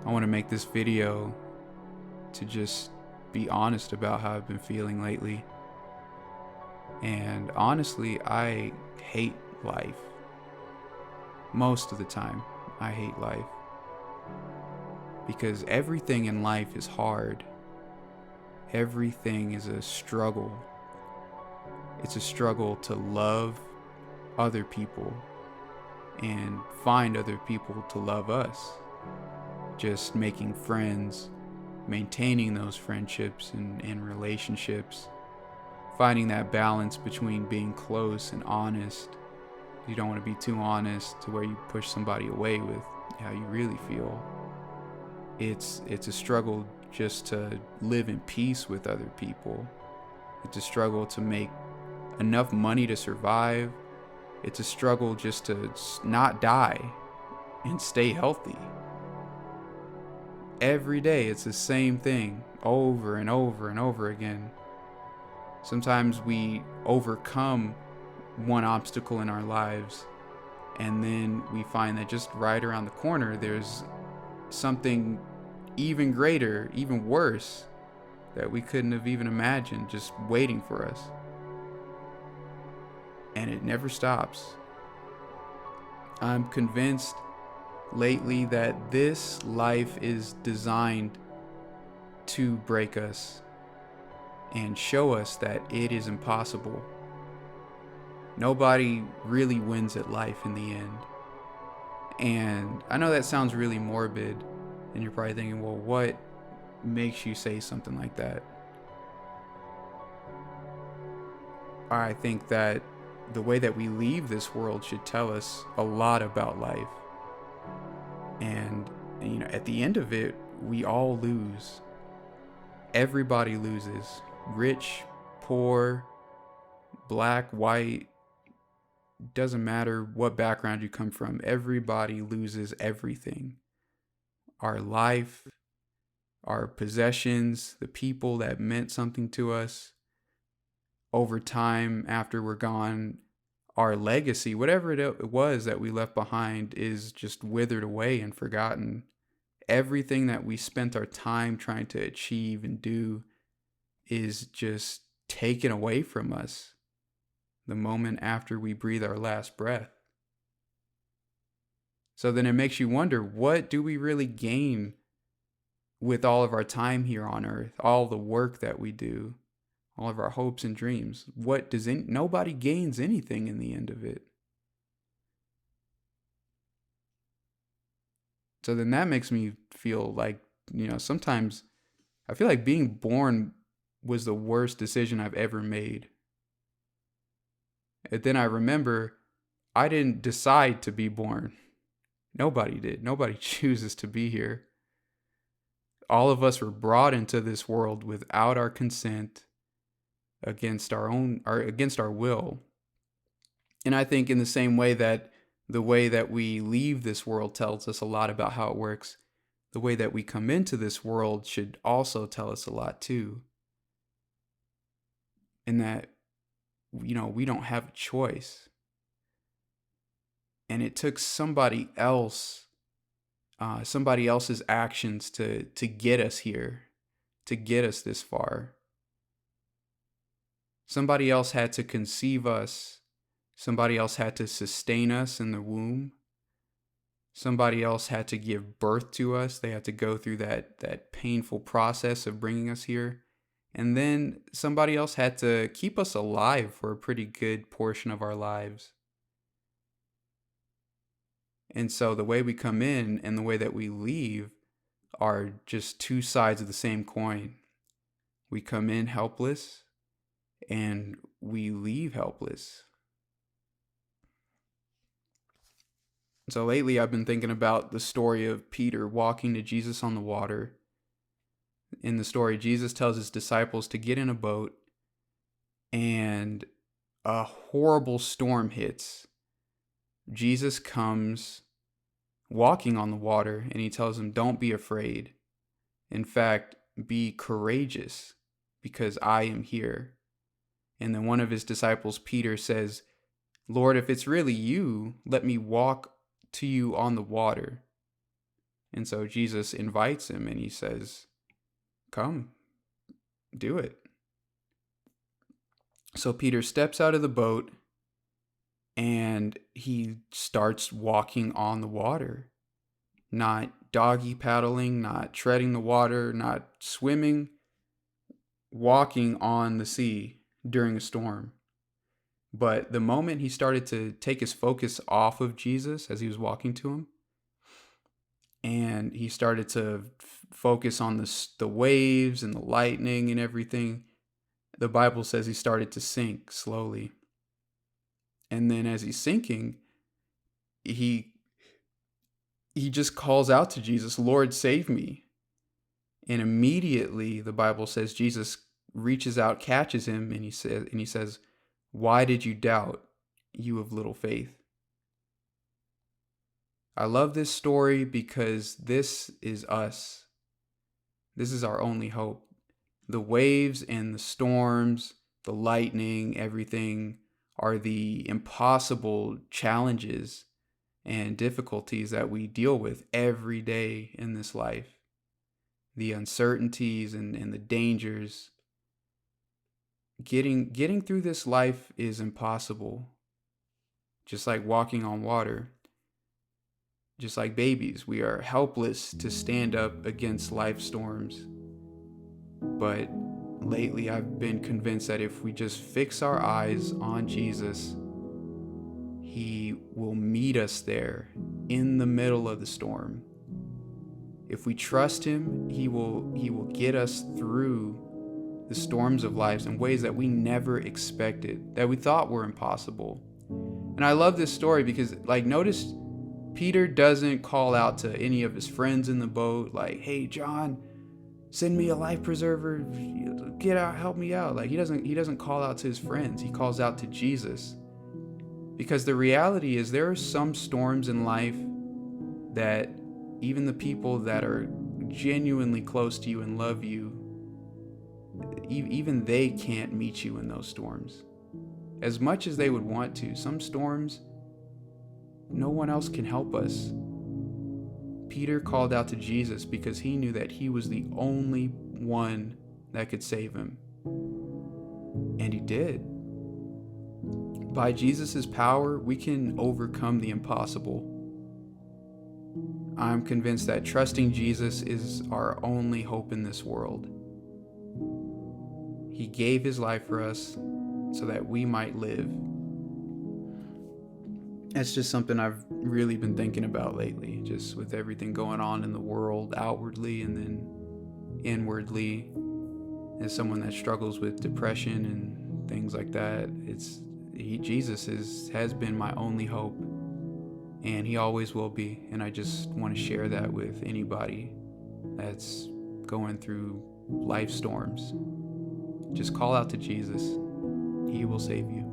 I want to make this video to just be honest about how I've been feeling lately. And honestly, I hate life. Most of the time, I hate life. Because everything in life is hard. Everything is a struggle. It's a struggle to love other people and find other people to love us. Just making friends, maintaining those friendships and relationships, finding that balance between being close and honest. You don't want to be too honest to where you push somebody away with how you really feel. It's a struggle just to live in peace with other people. It's a struggle to make enough money to survive. It's a struggle just to not die and stay healthy. Every day it's the same thing over and over and over again. Sometimes we overcome one obstacle in our lives, and then we find that just right around the corner there's something even greater, even worse, that we couldn't have even imagined just waiting for us. And it never stops. I'm convinced lately that this life is designed to break us and show us that it is impossible. Nobody really wins at life in the end. And I know that sounds really morbid, and you're probably thinking, well, what makes you say something like that? I think that the way that we leave this world should tell us a lot about life. And, at the end of it, we all lose. Everybody loses. Rich, poor, black, white, doesn't matter what background you come from. Everybody loses everything. Our life, our possessions, the people that meant something to us. Over time, after we're gone, our legacy, whatever it was that we left behind, is just withered away and forgotten. Everything that we spent our time trying to achieve and do is just taken away from us the moment after we breathe our last breath. So then it makes you wonder, what do we really gain with all of our time here on earth, all the work that we do, all of our hopes and dreams? Nobody gains anything in the end of it. So then that makes me feel like, sometimes I feel like being born was the worst decision I've ever made. And then I remember I didn't decide to be born. Nobody did. Nobody chooses to be here. All of us were brought into this world without our consent, against our will. And I think in the same way that the way that we leave this world tells us a lot about how it works, the way that we come into this world should also tell us a lot too. In that, we don't have a choice. And it took somebody else's actions to get us here, to get us this far. Somebody else had to conceive us. Somebody else had to sustain us in the womb. Somebody else had to give birth to us. They had to go through that painful process of bringing us here. And then somebody else had to keep us alive for a pretty good portion of our lives. And so the way we come in and the way that we leave are just two sides of the same coin. We come in helpless and we leave helpless. So lately I've been thinking about the story of Peter walking to Jesus on the water. In the story, Jesus tells his disciples to get in a boat, and a horrible storm hits. Jesus comes walking on the water, and he tells them, don't be afraid. In fact, be courageous, because I am here. And then one of his disciples, Peter, says, Lord, if it's really you, let me walk to you on the water. And so Jesus invites him and he says, come, do it. So Peter steps out of the boat and he starts walking on the water, not doggy paddling, not treading the water, not swimming, walking on the sea during a storm. But the moment he started to take his focus off of Jesus as he was walking to him, and he started to focus on the waves and the lightning and everything, the Bible says he started to sink slowly. And then as he's sinking, he just calls out to Jesus, Lord, save me. And immediately the Bible says Jesus reaches out, catches him, and he says, why did you doubt, you of little faith? I love this story because this is us. This is our only hope. The waves and the storms, the lightning, everything are the impossible challenges and difficulties that we deal with every day in this life. The uncertainties and the dangers. Getting through this life is impossible. Just like walking on water. Just like babies, we are helpless to stand up against life storms. But lately I've been convinced that if we just fix our eyes on Jesus, he will meet us there in the middle of the storm. If we trust him, he will get us through the storms of life in ways that we never expected, that we thought were impossible. And I love this story because, notice Peter doesn't call out to any of his friends in the boat, like, hey, John, send me a life preserver, get out, help me out. He doesn't call out to his friends. He calls out to Jesus. Because the reality is there are some storms in life that even the people that are genuinely close to you and love you, even they can't meet you in those storms. As much as they would want to, some storms, no one else can help us. Peter called out to Jesus because he knew that he was the only one that could save him. And he did. By Jesus' power, we can overcome the impossible. I'm convinced that trusting Jesus is our only hope in this world. He gave his life for us so that we might live. That's just something I've really been thinking about lately, just with everything going on in the world outwardly and then inwardly. As someone that struggles with depression and things like that, Jesus has been my only hope, and he always will be. And I just want to share that with anybody that's going through life storms. Just call out to Jesus. He will save you.